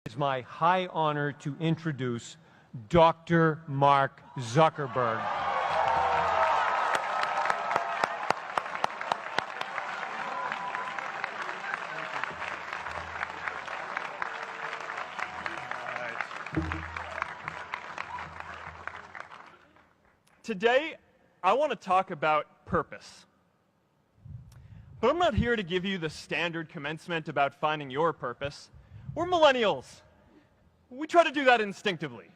It's my high honor to introduce Dr. Mark Zuckerberg. Today, I want to talk about purpose. But I'm not here to give you the standard commencement about finding your purpose. We're millennials. We try to do that instinctively.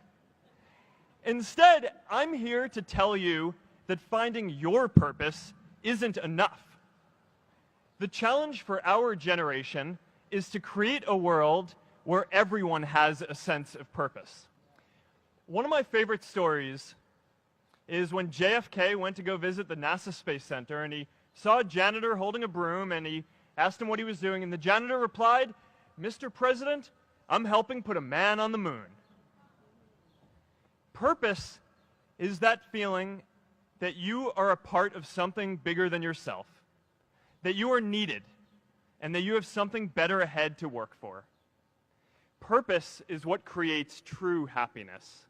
Instead, I'm here to tell you that finding your purpose isn't enough. The challenge for our generation is to create a world where everyone has a sense of purpose. One of my favorite stories is when JFK went to go visit the NASA Space Center, and he saw a janitor holding a broom, and he asked him what he was doing, and the janitor replied, "Mr. President, I'm helping put a man on the moon." Purpose is that feeling that you are a part of something bigger than yourself, that you are needed, and that you have something better ahead to work for. Purpose is what creates true happiness.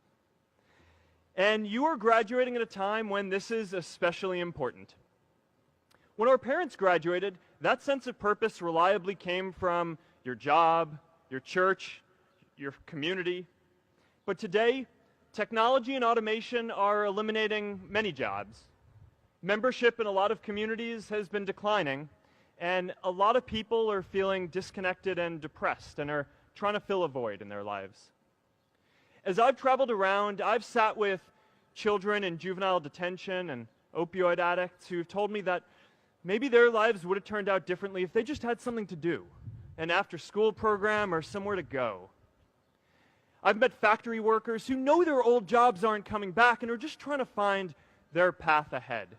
And you are graduating at a time when this is especially important. When our parents graduated, that sense of purpose reliably came from your job, your church, your community. But today, technology and automation are eliminating many jobs. Membership in a lot of communities has been declining, and a lot of people are feeling disconnected and depressed and are trying to fill a void in their lives. As I've traveled around, I've sat with children in juvenile detention and opioid addicts who've told me that maybe their lives would have turned out differently if they just had something to do, an after-school program or somewhere to go. I've met factory workers who know their old jobs aren't coming back and are just trying to find their path ahead.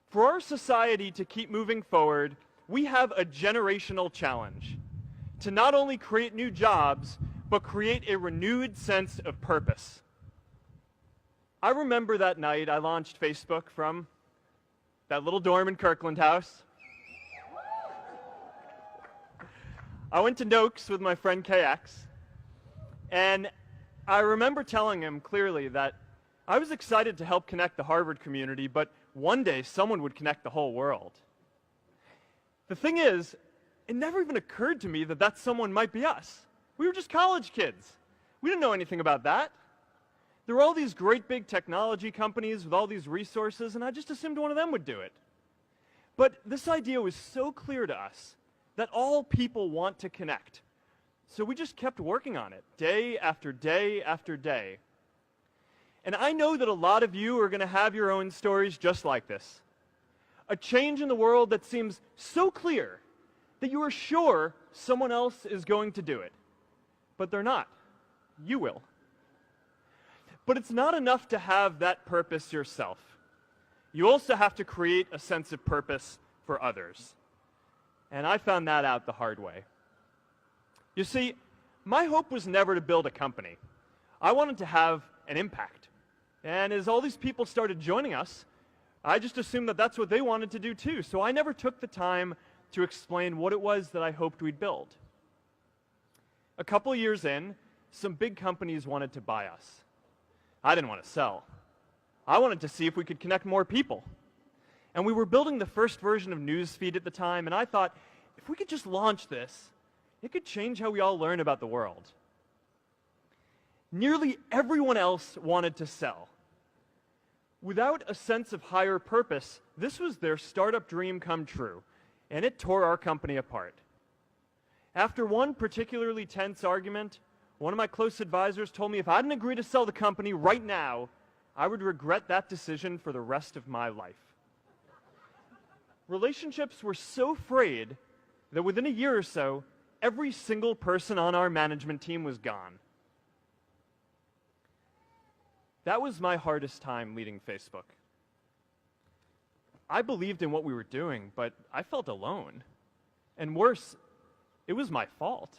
For our society to keep moving forward, we have a generational challenge to not only create new jobs, but create a renewed sense of purpose. I remember that night I launched Facebook from that little dorm in Kirkland House. I went to Noakes with my friend KX, and I remember telling him clearly that I was excited to help connect the Harvard community, but one day someone would connect the whole world. The thing is, it never even occurred to me that that someone might be us. We were just college kids. We didn't know anything about that. There were all these great big technology companies with all these resources, and I just assumed one of them would do it. But this idea was so clear to us that all people want to connect. So we just kept working on it, day after day after day. And I know that a lot of you are going to have your own stories just like this. A change in the world that seems so clear that you are sure someone else is going to do it. But they're not. You will. But it's not enough to have that purpose yourself. You also have to create a sense of purpose for others. And I found that out the hard way. You see, my hope was never to build a company. I wanted to have an impact. And as all these people started joining us, I just assumed that that's what they wanted to do too. So I never took the time to explain what it was that I hoped we'd build. A couple years in, some big companies wanted to buy us. I didn't want to sell. I wanted to see if we could connect more people. And we were building the first version of Newsfeed at the time, and I thought, if we could just launch this, it could change how we all learn about the world. Nearly everyone else wanted to sell. Without a sense of higher purpose, this was their startup dream come true, and it tore our company apart. After one particularly tense argument, one of my close advisors told me if I didn't agree to sell the company right now, I would regret that decision for the rest of my life. Relationships were so frayed that within a year or so, every single person on our management team was gone. That was my hardest time leading Facebook. I believed in what we were doing, but I felt alone. And worse, it was my fault.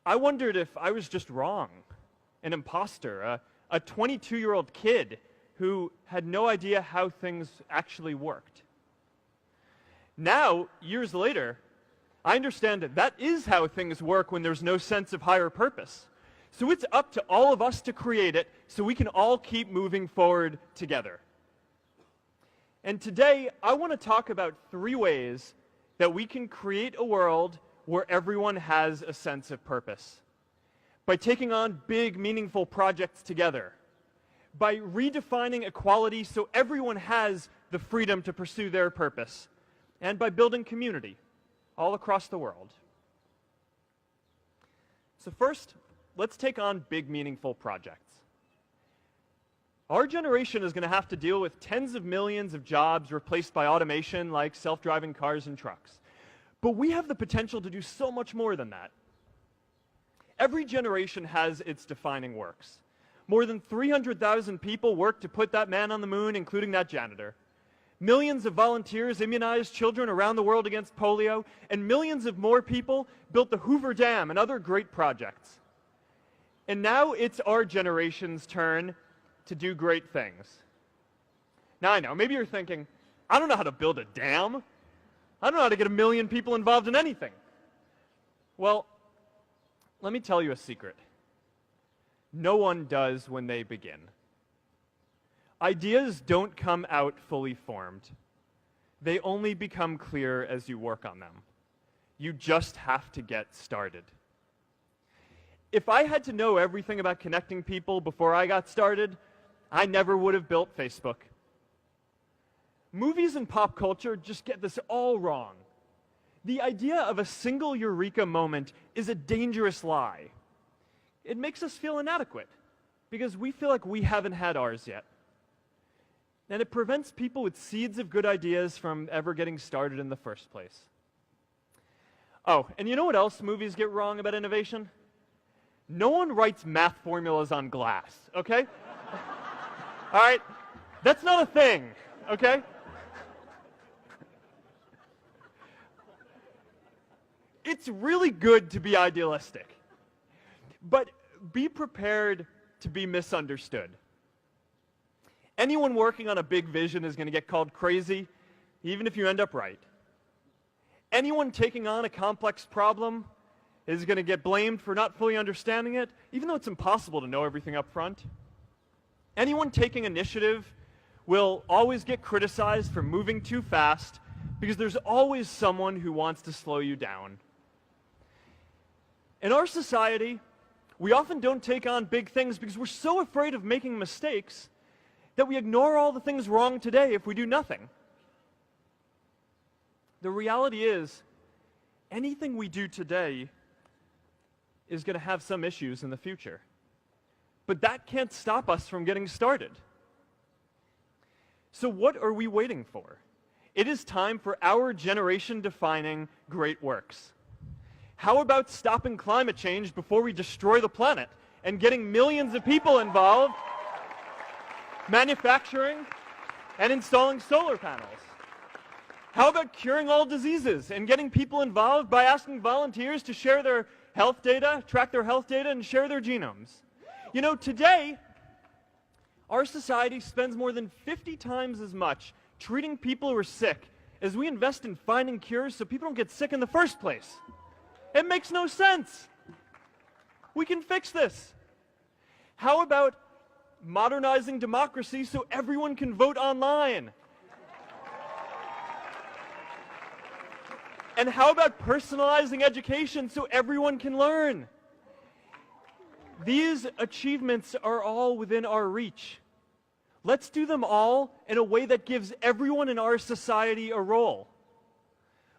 I wondered if I was just wrong, an imposter, a 22-year-old kid who had no idea how things actually worked. Now, years later, I understand that that is how things work when there's no sense of higher purpose. So it's up to all of us to create it so we can all keep moving forward together. And today, I want to talk about 3 ways that we can create a world where everyone has a sense of purpose. By taking on big, meaningful projects together. By redefining equality so everyone has the freedom to pursue their purpose. And by building community all across the world. So first, let's take on big, meaningful projects. Our generation is going to have to deal with tens of millions of jobs replaced by automation like self-driving cars and trucks. But we have the potential to do so much more than that. Every generation has its defining works. More than 300,000 people worked to put that man on the moon, including that janitor. Millions of volunteers immunized children around the world against polio, and millions of more people built the Hoover Dam and other great projects. And now it's our generation's turn to do great things. Now I know, maybe you're thinking, I don't know how to build a dam. I don't know how to get 1 million people involved in anything. Well, let me tell you a secret. No one does when they begin. Ideas don't come out fully formed. They only become clear as you work on them. You just have to get started. If I had to know everything about connecting people before I got started, I never would have built Facebook. Movies and pop culture just get this all wrong. The idea of a single eureka moment is a dangerous lie. It makes us feel inadequate because we feel like we haven't had ours yet. And it prevents people with seeds of good ideas from ever getting started in the first place. Oh, and you know what else movies get wrong about innovation? No one writes math formulas on glass, okay? All right? That's not a thing, okay? It's really good to be idealistic, but be prepared to be misunderstood. Anyone working on a big vision is going to get called crazy, even if you end up right. Anyone taking on a complex problem is going to get blamed for not fully understanding it, even though it's impossible to know everything up front. Anyone taking initiative will always get criticized for moving too fast because there's always someone who wants to slow you down. In our society, we often don't take on big things because we're so afraid of making mistakes that we ignore all the things wrong today if we do nothing. The reality is, anything we do today is going to have some issues in the future. But that can't stop us from getting started. So what are we waiting for? It is time for our generation-defining great works. How about stopping climate change before we destroy the planet and getting millions of people involved, manufacturing and installing solar panels? How about curing all diseases and getting people involved by asking volunteers to share their health data, track their health data, and share their genomes? You know, today, our society spends more than 50 times as much treating people who are sick as we invest in finding cures so people don't get sick in the first place. It makes no sense. We can fix this. How about modernizing democracy so everyone can vote online? And how about personalizing education so everyone can learn? These achievements are all within our reach. Let's do them all in a way that gives everyone in our society a role.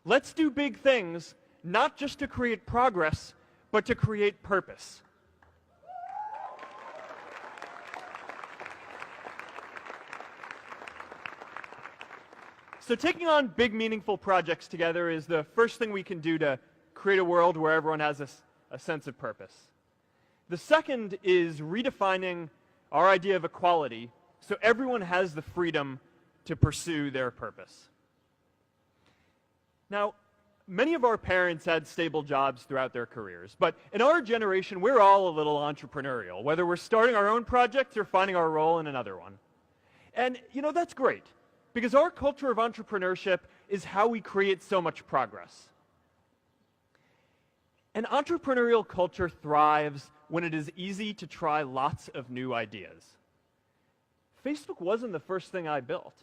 Let's do big things, not just to create progress, but to create purpose. So taking on big, meaningful projects together is the first thing we can do to create a world where everyone has a sense of purpose. The second is redefining our idea of equality so everyone has the freedom to pursue their purpose. Now, many of our parents had stable jobs throughout their careers, but in our generation, we're all a little entrepreneurial, whether we're starting our own projects or finding our role in another one. And, you know, that's great, because our culture of entrepreneurship is how we create so much progress. An entrepreneurial culture thrives when it is easy to try lots of new ideas. Facebook wasn't the first thing I built.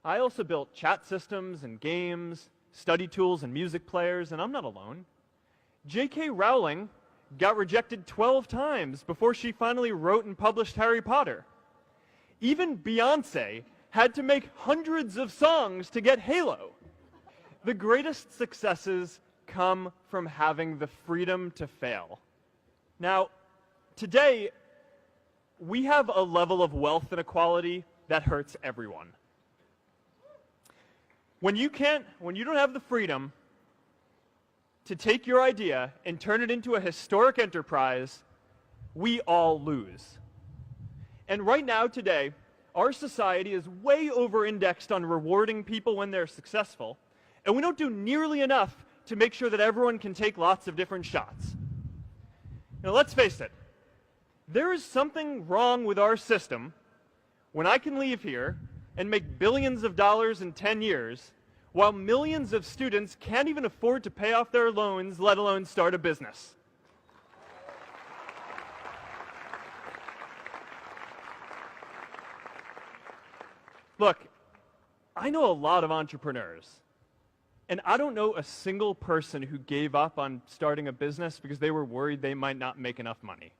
I also built chat systems and games, study tools and music players, and I'm not alone. J.K. Rowling got rejected 12 times before she finally wrote and published Harry Potter. Even Beyoncé had to make hundreds of songs to get Halo. The greatest successes come from having the freedom to fail. Now, today, we have a level of wealth inequality that hurts everyone. When you don't have the freedom to take your idea and turn it into a historic enterprise, we all lose. And right now, today, our society is way over-indexed on rewarding people when they're successful, and we don't do nearly enough to make sure that everyone can take lots of different shots. Now, let's face it. There is something wrong with our system when I can leave here and make billions of dollars in 10 years while millions of students can't even afford to pay off their loans, let alone start a business. Look, I know a lot of entrepreneurs, and I don't know a single person who gave up on starting a business because they were worried they might not make enough money.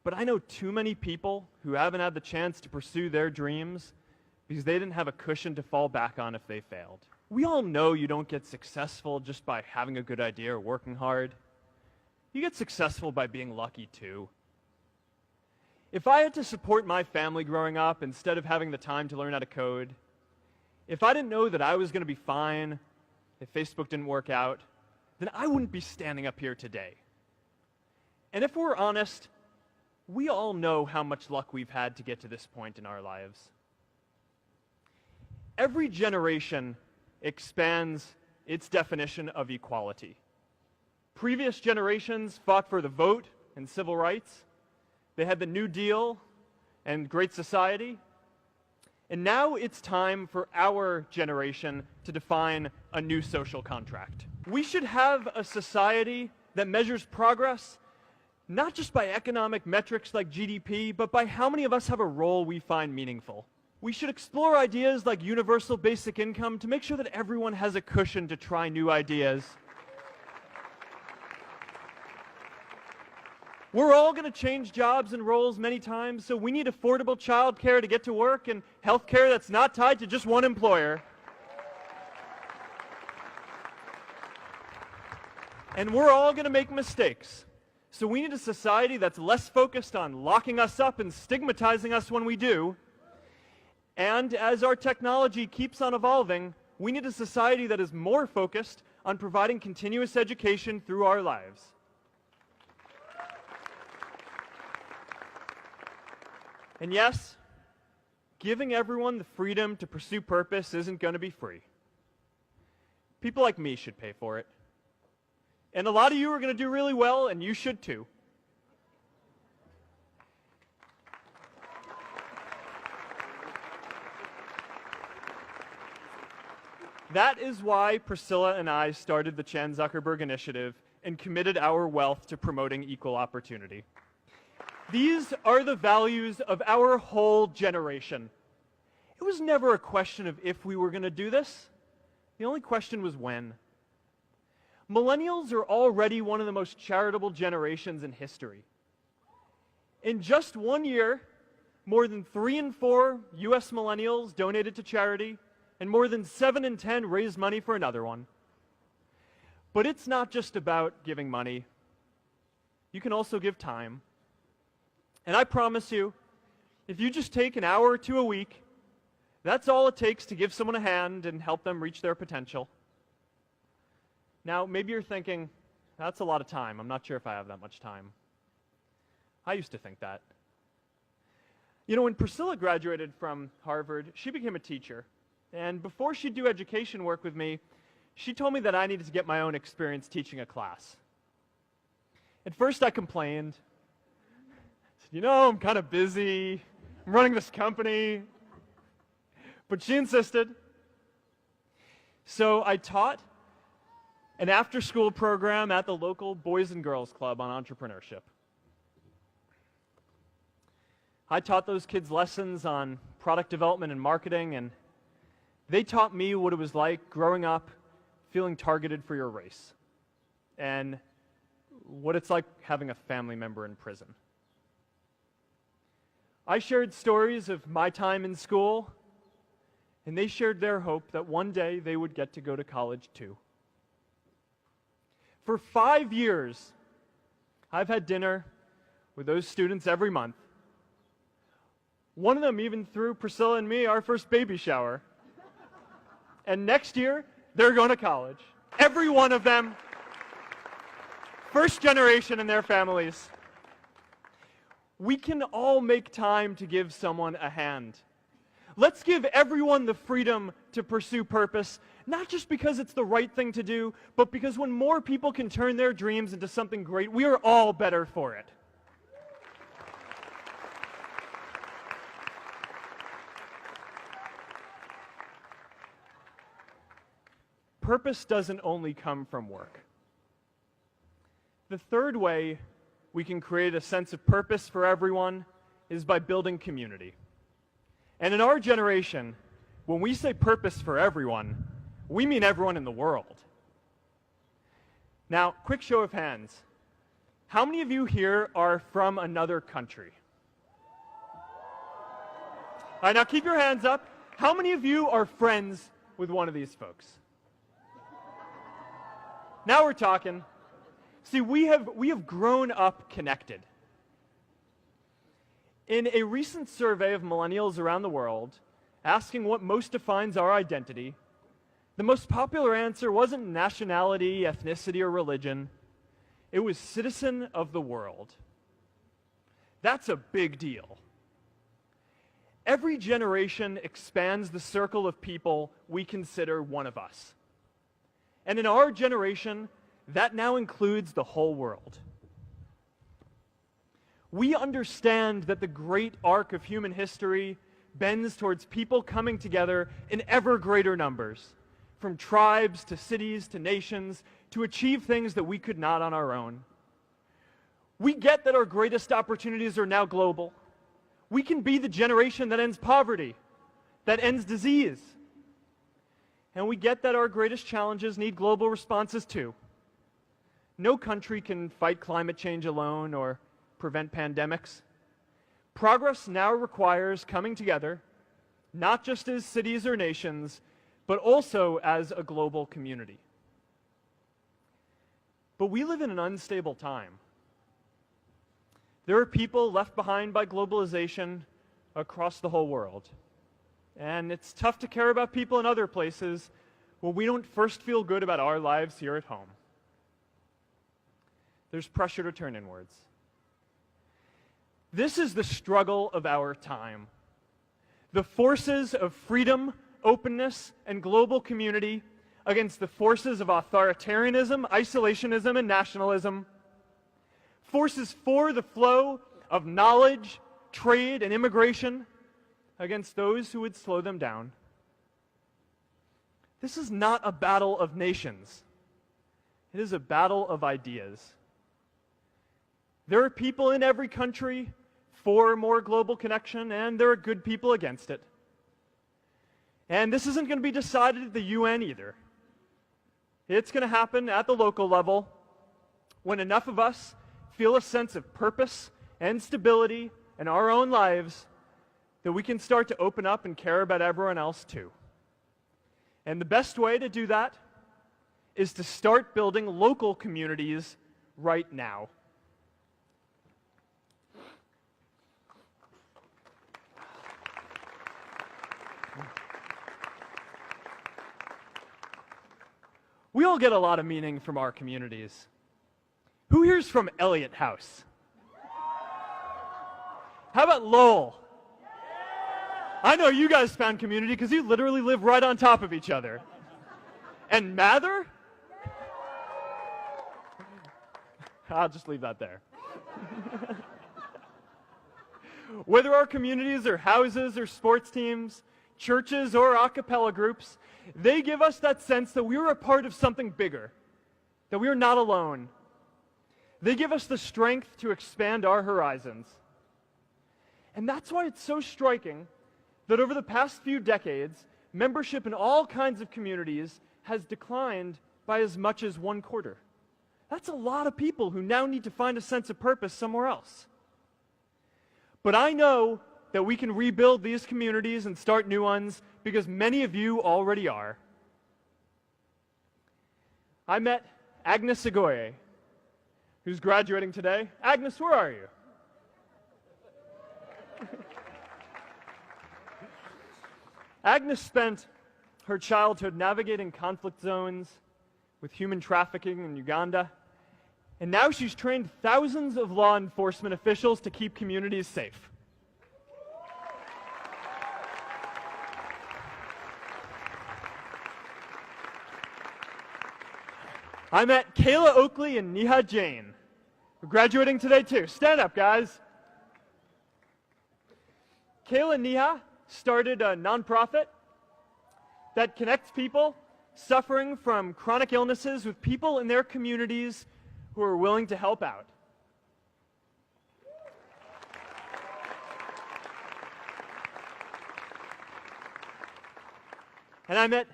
But I know too many people who haven't had the chance to pursue their dreams because they didn't have a cushion to fall back on if they failed. We all know you don't get successful just by having a good idea or working hard. You get successful by being lucky too. If I had to support my family growing up instead of having the time to learn how to code, if I didn't know that I was going to be fine if Facebook didn't work out, then I wouldn't be standing up here today. And if we're honest, we all know how much luck we've had to get to this point in our lives. Every generation expands its definition of equality. Previous generations fought for the vote and civil rights. They had the New Deal and Great Society. And now it's time for our generation to define a new social contract. We should have a society that measures progress not just by economic metrics like GDP, but by how many of us have a role we find meaningful. We should explore ideas like universal basic income to make sure that everyone has a cushion to try new ideas. We're all going to change jobs and roles many times, so we need affordable childcare to get to work and healthcare that's not tied to just one employer. And we're all going to make mistakes. So we need a society that's less focused on locking us up and stigmatizing us when we do. And as our technology keeps on evolving, we need a society that is more focused on providing continuous education through our lives. And yes, giving everyone the freedom to pursue purpose isn't going to be free. People like me should pay for it. And a lot of you are going to do really well, and you should too. That is why Priscilla and I started the Chan Zuckerberg Initiative and committed our wealth to promoting equal opportunity. These are the values of our whole generation. It was never a question of if we were going to do this. The only question was when. Millennials are already one of the most charitable generations in history. In just 1 year, more than 3 in 4 US millennials donated to charity, and more than 7 in 10 raised money for another one. But it's not just about giving money. You can also give time. And I promise you, if you just take an hour or two a week, that's all it takes to give someone a hand and help them reach their potential. Now, maybe you're thinking, that's a lot of time. I'm not sure if I have that much time. I used to think that. You know, when Priscilla graduated from Harvard, she became a teacher. And before she'd do education work with me, she told me that I needed to get my own experience teaching a class. At first, I complained. I said, you know, I'm kind of busy. I'm running this company. But she insisted. So I taught an after-school program at the local Boys and Girls Club on entrepreneurship. I taught those kids lessons on product development and marketing, and they taught me what it was like growing up feeling targeted for your race, and what it's like having a family member in prison. I shared stories of my time in school, and they shared their hope that one day they would get to go to college too. For 5 years, I've had dinner with those students every month. One of them even threw Priscilla and me our first baby shower. And next year, they're going to college. Every one of them, first generation in their families. We can all make time to give someone a hand. Let's give everyone the freedom to pursue purpose, not just because it's the right thing to do, but because when more people can turn their dreams into something great, we are all better for it. Purpose doesn't only come from work. The third way we can create a sense of purpose for everyone is by building community. And in our generation, when we say purpose for everyone, we mean everyone in the world. Now, quick show of hands. How many of you here are from another country? All right, now keep your hands up. How many of you are friends with one of these folks? Now we're talking. See, we have grown up connected. In a recent survey of millennials around the world, asking what most defines our identity, the most popular answer wasn't nationality, ethnicity, or religion. It was citizen of the world. That's a big deal. Every generation expands the circle of people we consider one of us. And in our generation, that now includes the whole world. We understand that the great arc of human history bends towards people coming together in ever greater numbers, from tribes to cities to nations, to achieve things that we could not on our own. We get that our greatest opportunities are now global. We can be the generation that ends poverty, that ends disease. And we get that our greatest challenges need global responses too. No country can fight climate change alone or prevent pandemics. Progress now requires coming together, not just as cities or nations, but also as a global community. But we live in an unstable time. There are people left behind by globalization across the whole world. And it's tough to care about people in other places when we don't first feel good about our lives here at home. There's pressure to turn inwards. This is the struggle of our time. The forces of freedom, openness, and global community against the forces of authoritarianism, isolationism, and nationalism. Forces for the flow of knowledge, trade, and immigration against those who would slow them down. This is not a battle of nations. It is a battle of ideas. There are people in every country for more global connection, and there are good people against it. And this isn't going to be decided at the UN either. It's going to happen at the local level when enough of us feel a sense of purpose and stability in our own lives that we can start to open up and care about everyone else too. And the best way to do that is to start building local communities right now. We all get a lot of meaning from our communities. Who here's from Elliott House? How about Lowell? I know you guys found community because you literally live right on top of each other. And Mather? I'll just leave that there. Whether our communities are houses or sports teams, churches or a cappella groups, they give us that sense that we are a part of something bigger, that we are not alone. They give us the strength to expand our horizons. And that's why it's so striking that over the past few decades, membership in all kinds of communities has declined by as much as 1/4. That's a lot of people who now need to find a sense of purpose somewhere else. But I know that we can rebuild these communities and start new ones because many of you already are. I met Agnes Segoye, who's graduating today. Agnes, where are you? Agnes spent her childhood navigating conflict zones with human trafficking in Uganda, and now she's trained thousands of law enforcement officials to keep communities safe. I met Kayla Oakley and Neha Jain, who are graduating today too. Stand up, guys. Kayla and Neha started a nonprofit that connects people suffering from chronic illnesses with people in their communities who are willing to help out. And I met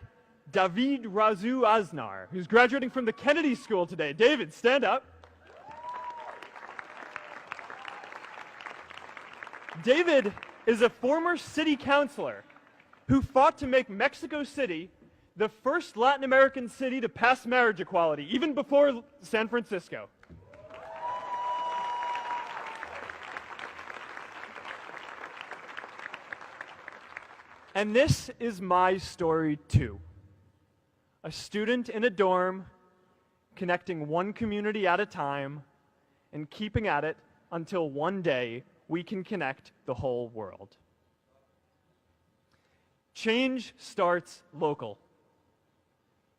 David Razu Aznar, who's graduating from the Kennedy School today. David, stand up. David is a former city councilor who fought to make Mexico City the first Latin American city to pass marriage equality, even before San Francisco. And this is my story too. A student in a dorm, connecting one community at a time and keeping at it until one day we can connect the whole world. Change starts local.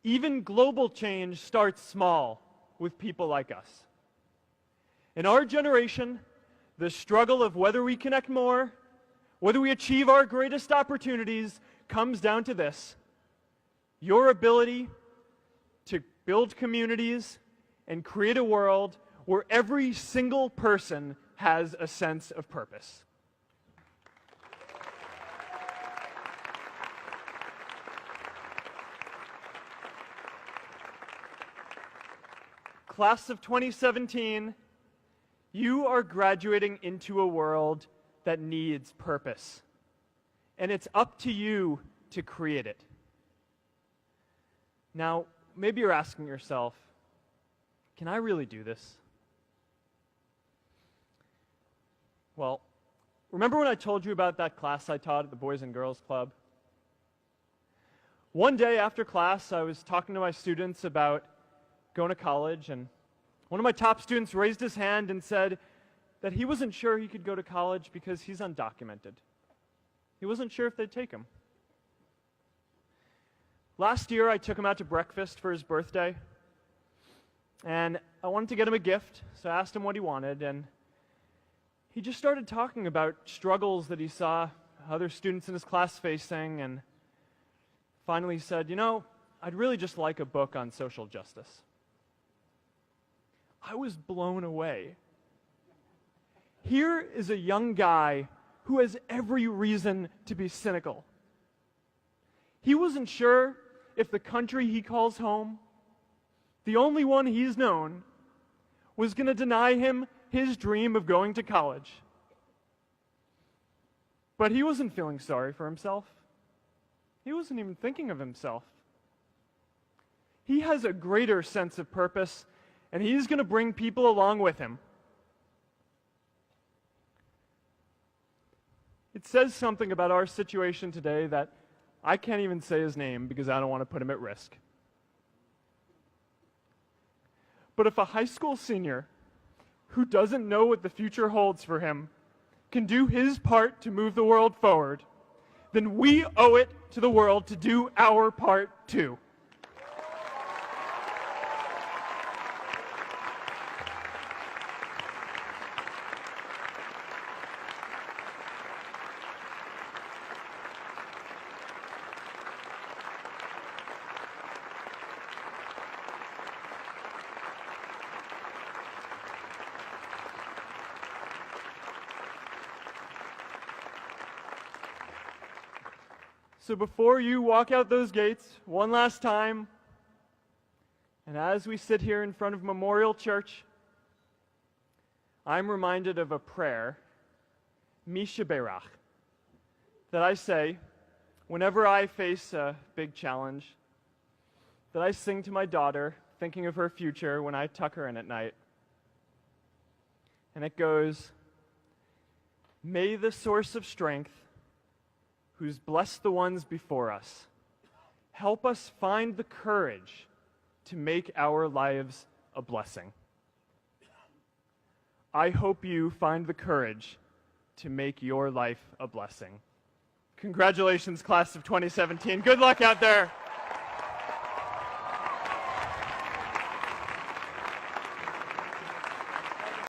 Even global change starts small with people like us. In our generation, the struggle of whether we connect more, whether we achieve our greatest opportunities, comes down to this: your ability to build communities and create a world where every single person has a sense of purpose. Class of 2017, you are graduating into a world that needs purpose. And it's up to you to create it. Now, maybe you're asking yourself, can I really do this? Well, remember when I told you about that class I taught at the Boys and Girls Club? One day after class, I was talking to my students about going to college, and one of my top students raised his hand and said that he wasn't sure he could go to college because he's undocumented. He wasn't sure if they'd take him. Last year, I took him out to breakfast for his birthday, and I wanted to get him a gift, so I asked him what he wanted, and he just started talking about struggles that he saw other students in his class facing, and finally said, you know, I'd really just like a book on social justice. I was blown away. Here is a young guy who has every reason to be cynical. He wasn't sure if the country he calls home, the only one he's known, was going to deny him his dream of going to college. But he wasn't feeling sorry for himself. He wasn't even thinking of himself. He has a greater sense of purpose, and he's going to bring people along with him. It says something about our situation today that I can't even say his name because I don't want to put him at risk. But if a high school senior who doesn't know what the future holds for him can do his part to move the world forward, then we owe it to the world to do our part too. So before you walk out those gates one last time, and as we sit here in front of Memorial Church, I'm reminded of a prayer, Misha Berach, that I say whenever I face a big challenge, that I sing to my daughter, thinking of her future when I tuck her in at night. And it goes, "May the source of strength, who's blessed the ones before us, help us find the courage to make our lives a blessing." I hope you find the courage to make your life a blessing. Congratulations, class of 2017. Good luck out there.